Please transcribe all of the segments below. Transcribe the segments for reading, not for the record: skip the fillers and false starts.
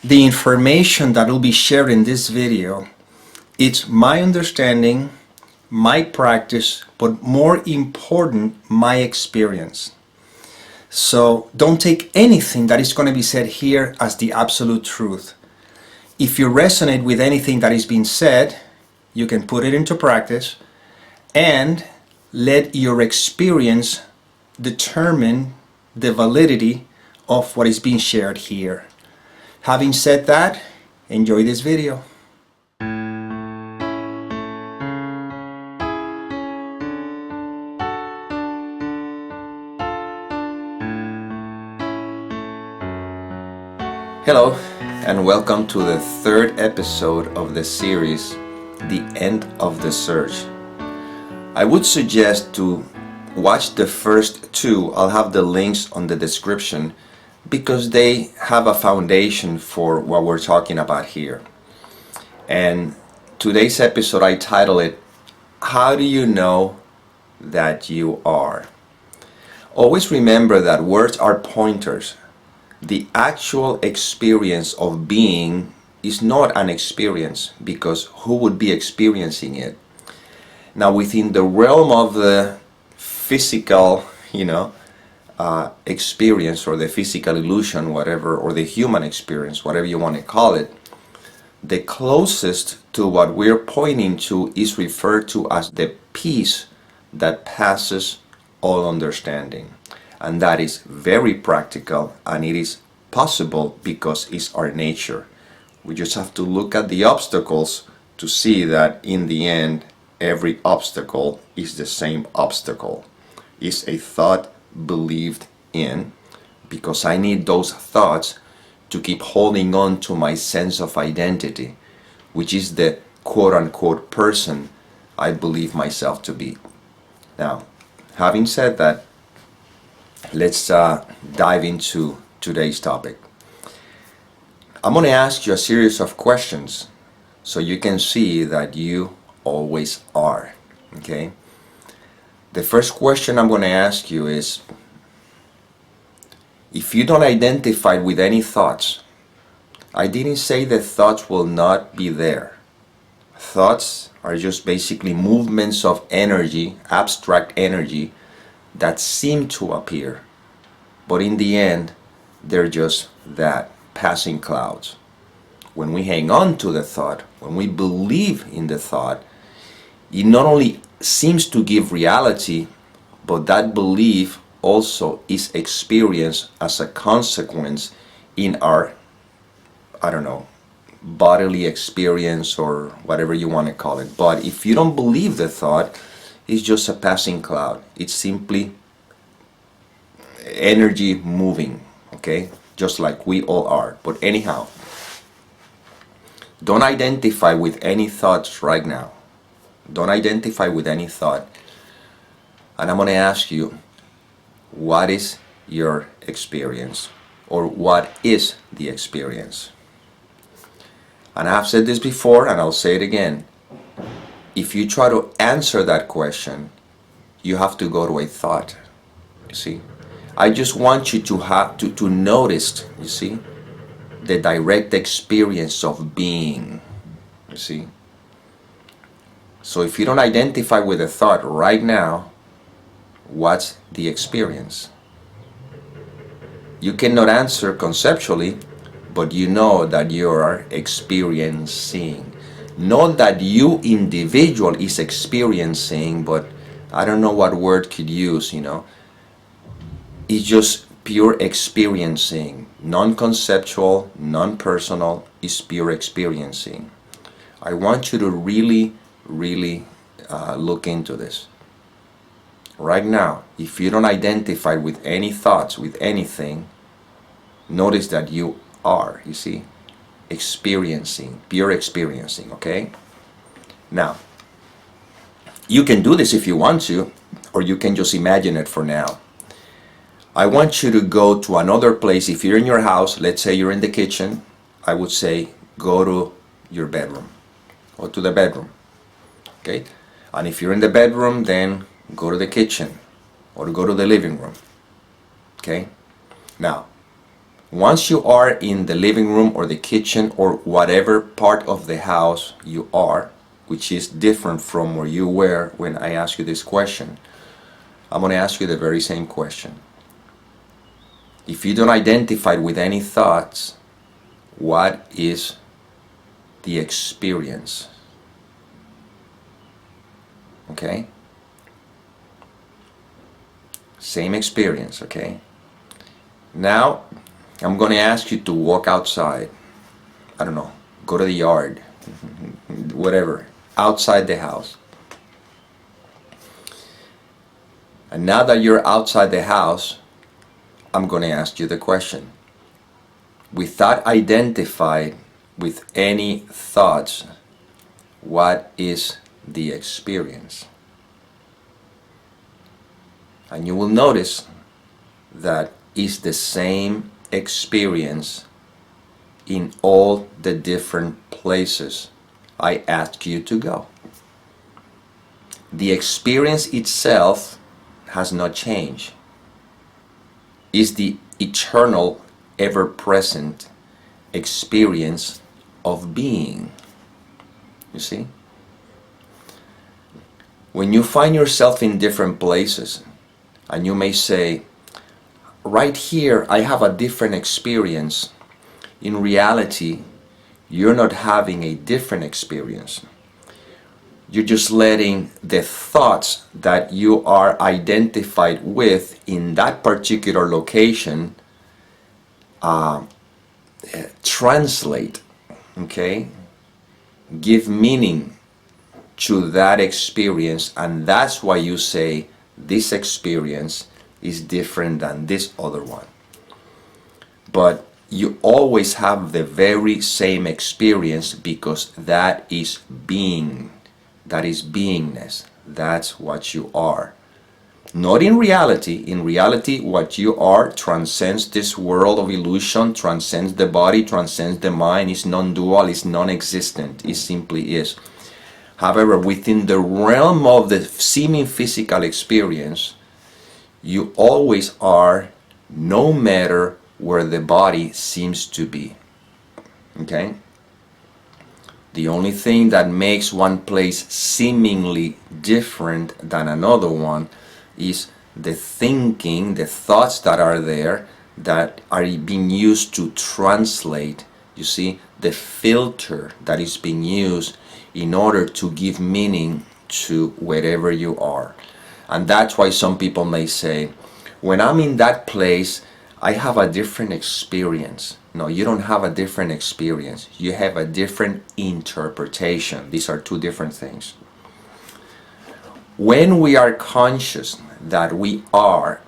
The information that will be shared in this video, it's my understanding, my practice, but more important, my experience. So don't take anything that is going to be said here as the absolute truth. If you resonate with anything that is being said, you can put it into practice and let your experience determine the validity of what is being shared here. Having said that, enjoy this video. Hello, and welcome to the third episode of the series, The End of the Search. I would suggest to watch the first two. I'll have the links on the description because they have a foundation for what we're talking about here. And today's episode, I title it, How Do You Know That You Are? Always remember that words are pointers. The actual experience of being is not an experience, because who would be experiencing it? Now, within the realm of the physical, experience, or the physical illusion, whatever, or the human experience, whatever you want to call it, the closest to what we're pointing to is referred to as the peace that passes all understanding. And that is very practical, and it is possible because it's our nature. We just have to look at the obstacles to see that in the end, every obstacle is the same obstacle. It's a thought believed in, because I need those thoughts to keep holding on to my sense of identity, which is the quote-unquote person I believe myself to be. Now, having said that, let's dive into today's topic. I'm going to ask you a series of questions so you can see that you always are. Okay? The first question I'm going to ask you is, if you don't identify with any thoughts, I didn't say that thoughts will not be there. Thoughts are just basically movements of energy, abstract energy, that seem to appear, but in the end, they're just that, passing clouds. When we hang on to the thought, when we believe in the thought, it not only seems to give reality, but that belief also is experienced as a consequence in our, bodily experience, or whatever you want to call it. But if you don't believe the thought, it's just a passing cloud. It's simply energy moving, okay? Just like we all are. But anyhow, don't identify with any thoughts right now. Don't identify with any thought. And I'm going to ask you, what is your experience? Or what is the experience? And I've said this before, and I'll say it again. If you try to answer that question, you have to go to a thought. You see? I just want you to have to notice, you see, the direct experience of being. You see? So if you don't identify with a thought right now, what's the experience? You cannot answer conceptually, but you know that you are experiencing. Not that you individual is experiencing, but I don't know what word could use, It's just pure experiencing. Non-conceptual, non-personal, is pure experiencing. I want you to really, really look into this. Right now, if you don't identify with any thoughts, with anything, notice that you are, you see, experiencing, pure experiencing, okay? Now, you can do this if you want to, or you can just imagine it for now. I want you to go to another place. If you're in your house, let's say you're in the kitchen, I would say go to your bedroom, or to the bedroom, okay? And if you're in the bedroom, then go to the kitchen, or go to the living room, okay? Now, Once you are in the living room or the kitchen or whatever part of the house you are, which is different from where you were when I asked you this question, I'm going to ask you the very same question. If you don't identify with any thoughts, what is the experience? Okay? Same experience, okay? Now, I'm going to ask you to walk outside. I don't know, go to the yard, whatever, outside the house. And now that you're outside the house, I'm going to ask you the question. Without identified with any thoughts, what is the experience? And you will notice that it's the same experience in all the different places I asked you to go. The experience itself has not changed. It's the eternal, ever-present experience of being. You see? When you find yourself in different places, and you may say, right here I have a different experience. In reality, you're not having a different experience. You're just letting the thoughts that you are identified with in that particular location translate, okay? Give meaning to that experience, and that's why you say this experience is different than this other one. But you always have the very same experience because that is being. That is beingness. That's what you are. Not in reality. In reality, what you are transcends this world of illusion, transcends the body, transcends the mind, is non-dual, is non-existent. It simply is. However, within the realm of the seeming physical experience, you always are, no matter where the body seems to be. Okay? The only thing that makes one place seemingly different than another one is the thinking, the thoughts that are there that are being used to translate, you see, the filter that is being used in order to give meaning to wherever you are. And that's why some people may say, when I'm in that place, I have a different experience. No, you don't have a different experience. You have a different interpretation. These are two different things. When we are conscious that we are,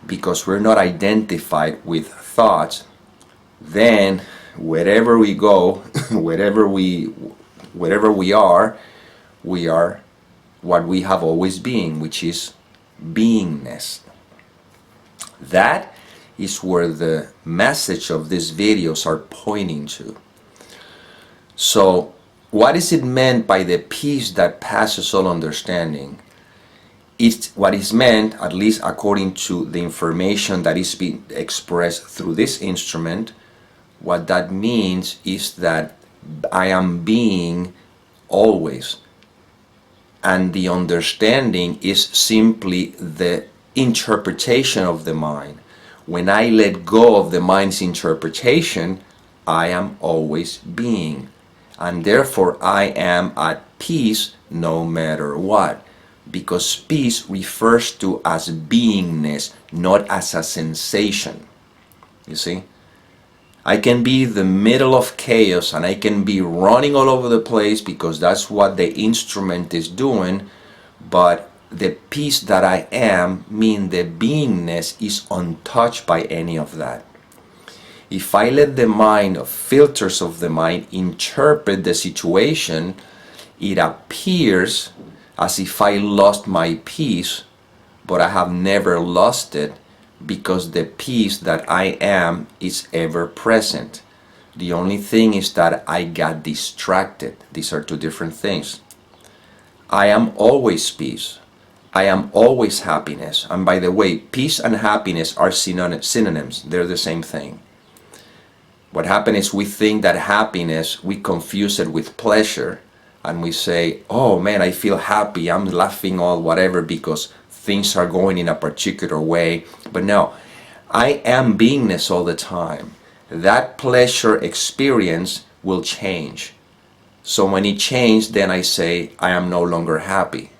because we're not identified with thoughts, then wherever we go, wherever we are what we have always been, which is beingness. That is where the message of these videos are pointing to. So, what is it meant by the peace that passes all understanding? It's what is meant, at least according to the information that is being expressed through this instrument, what that means is that I am being always. And the understanding is simply the interpretation of the mind. When I let go of the mind's interpretation, I am always being. And therefore I am at peace no matter what. Because peace refers to as beingness, not as a sensation. You see? I can be in the middle of chaos and I can be running all over the place because that's what the instrument is doing, but the peace that I am, mean the beingness, is untouched by any of that. If I let the mind, of filters of the mind, interpret the situation, it appears as if I lost my peace, but I have never lost it because the peace that I am is ever present. The only thing is that I got distracted. These are two different things. I am always peace. I am always happiness. And by the way, peace and happiness are synonyms. They're the same thing. What happens is we think that happiness, we confuse it with pleasure, and we say, oh man, I feel happy, I'm laughing all whatever because things are going in a particular way. But no, I am beingness all the time. That pleasure experience will change. So when it changes, then I say, I am no longer happy.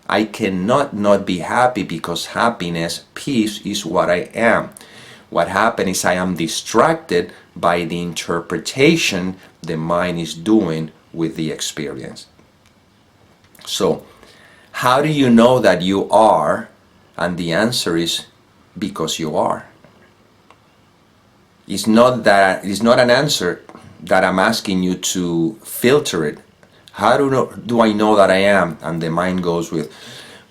I cannot not be happy because happiness, peace is what I am. What happens is I am distracted by the interpretation the mind is doing with the experience. So, how do you know that you are? And the answer is because you are. It's not an answer that I'm asking you to filter it. How do I know that I am? And the mind goes with,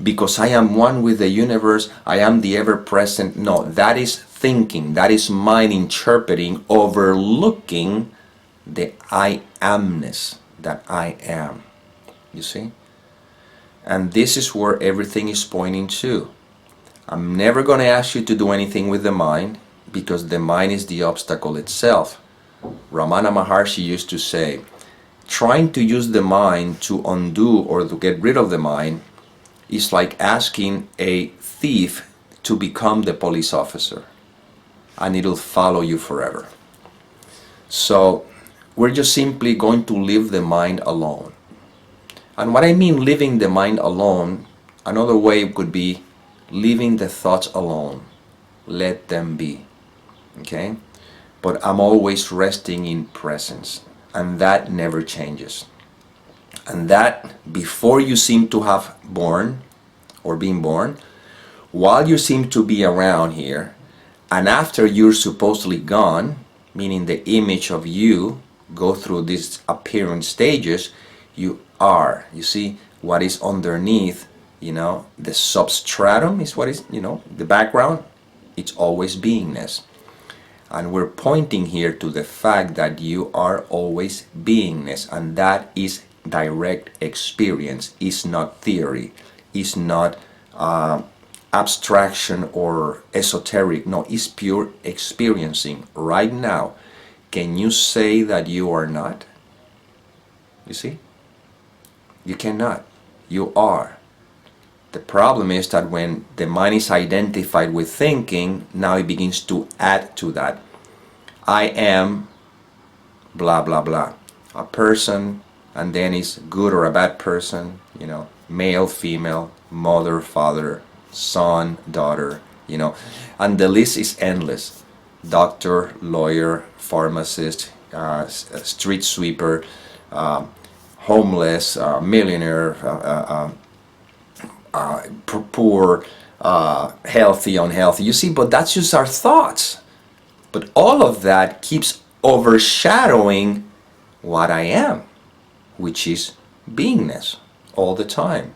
because I am one with the universe, I am the ever-present. No, that is thinking, that is mind interpreting, overlooking the I amness that I am. You see? And this is where everything is pointing to. I'm never going to ask you to do anything with the mind, because the mind is the obstacle itself. Ramana Maharshi used to say, trying to use the mind to undo or to get rid of the mind is like asking a thief to become the police officer, and it'll follow you forever. So we're just simply going to leave the mind alone. And what I mean leaving the mind alone, another way could be leaving the thoughts alone. Let them be. Okay? But I'm always resting in presence, and that never changes. And that before you seem to have born or been born, while you seem to be around here, and after you're supposedly gone, meaning the image of you go through these appearance stages, you are. You see what is underneath, the substratum is what is, the background. It's always beingness. And we're pointing here to the fact that you are always beingness, and that is direct experience. It's not theory. It's not abstraction or esoteric. No, it's pure experiencing right now. Can you say that you are not? You see? You cannot. You are. The problem is that when the mind is identified with thinking, now it begins to add to that. I am blah blah blah. A person, and then it's good or a bad person, male, female, mother, father, son, daughter, and the list is endless. Doctor, lawyer, pharmacist, street sweeper, homeless, millionaire, poor, healthy, unhealthy. You see, but that's just our thoughts. But all of that keeps overshadowing what I am, which is beingness all the time.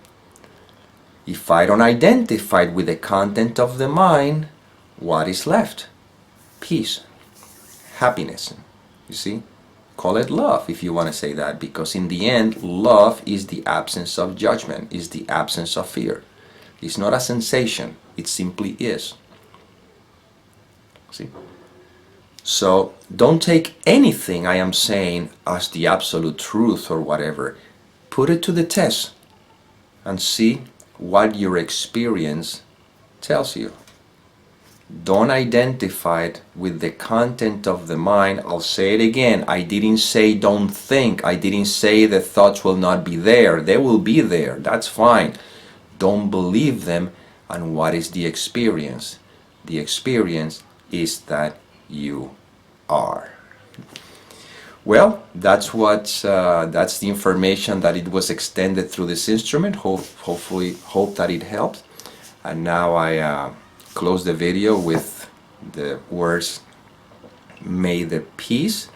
If I don't identify with the content of the mind, what is left? Peace, happiness. You see? Call it love if you want to say that, because in the end, love is the absence of judgment, is the absence of fear. It's not a sensation, it simply is. See? So don't take anything I am saying as the absolute truth or whatever. Put it to the test and see what your experience tells you. Don't identify it with the content of the mind. I'll say it again. I didn't say don't think. I didn't say the thoughts will not be there. They will be there. That's fine. Don't believe them. And what is the experience? The experience is that you are. Well, that's the information that it was extended through this instrument. Hope that it helped. And now I close the video with the words, may the peace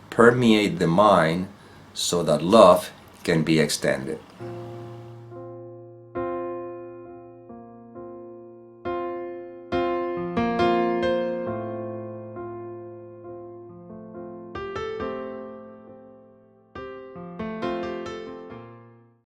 permeate the mind so that love can be extended.